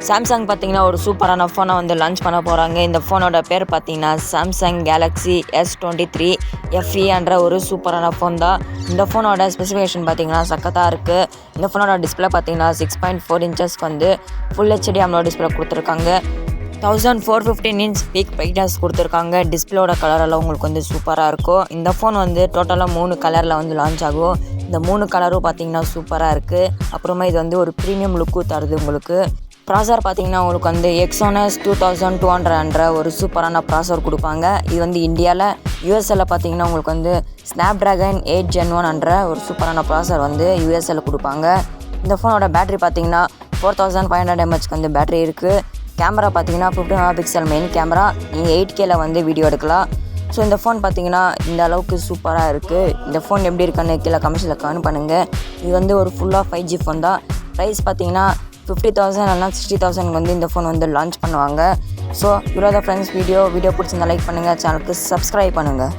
Samsung பார்த்தீங்கன்னா ஒரு சூப்பரான ஃபோனை வந்து லான்ச் பண்ண போகிறாங்க. இந்த ஃபோனோட பேர் பார்த்தீங்கன்னா சாம்சங் கேலக்ஸி S23 FE என்ற ஒரு சூப்பரான ஃபோன் தான். இந்த ஃபோனோட ஸ்பெசிஃபிகேஷன் பார்த்தீங்கன்னா சக்கத்தாக இருக்குது. இந்த ஃபோனோட டிஸ்பிளே பார்த்தீங்கன்னா 6.4 இன்ச்சஸ்க்கு வந்து ஃபுல் HD AMOLED டிஸ்பிளே கொடுத்துருக்காங்க. 1415 இன்ச் பீக் பிரைட்னஸ் கொடுத்துருக்காங்க. டிஸ்பிளேயோட கலரெல்லாம் உங்களுக்கு வந்து சூப்பராக இருக்கும். இந்த ஃபோன் வந்து டோட்டலாக 3 கலரில் வந்து லான்ச் ஆகும். இந்த 3 கலரும் பார்த்தீங்கன்னா சூப்பராக இருக்குது. அப்புறமா இது வந்து ஒரு ப்ரீமியம் லுக்கு தருது உங்களுக்கு. ப்ராசர் பார்த்தீங்கன்னா உங்களுக்கு வந்து exynos 2200 ஒரு சூப்பரான ப்ராசர் கொடுப்பாங்க. இது வந்து இந்தியாவில் யூஎஸ்எல்ல பார்த்தீங்கன்னா உங்களுக்கு வந்து ஸ்னாப்ட்ராகன் 8 Gen 1 ஒரு சூப்பரான ப்ராசர் வந்து யூஎஸ்எல்ல கொடுப்பாங்க. இந்த ஃபோனோட பேட்டரி பார்த்தீங்கன்னா 4500 mAh வந்து பேட்டரி இருக்குது. கேமரா பார்த்தீங்கன்னா 50 மெகாபிக்சல் மெயின் கேமரா. நீங்கள் 8Kல வந்து வீடியோ எடுக்கலாம். ஸோ இந்த ஃபோன் பார்த்தீங்கன்னா இந்த அளவுக்கு சூப்பராக இருக்குது. இந்த ஃபோன் எப்படி இருக்குன்னு கீழே கமெண்ட்ஸில் கமெண்ட் பண்ணுங்கள். இது வந்து ஒரு ஃபுல்லாக 5G ஃபோன் தான். ப்ரைஸ் பார்த்தீங்கன்னா 50,000 இல்லைனா 60,000 வந்து இந்த ஃபோன் வந்து லான்ச் பண்ணுவாங்க. ஸோ இவ்வளோ தான் ஃப்ரெண்ட்ஸ் வீடியோ பிடிச்சிருந்தா லைக் பண்ணுங்கள், சேனலுக்கு சப்ஸ்கிரைப் பண்ணுங்கள்.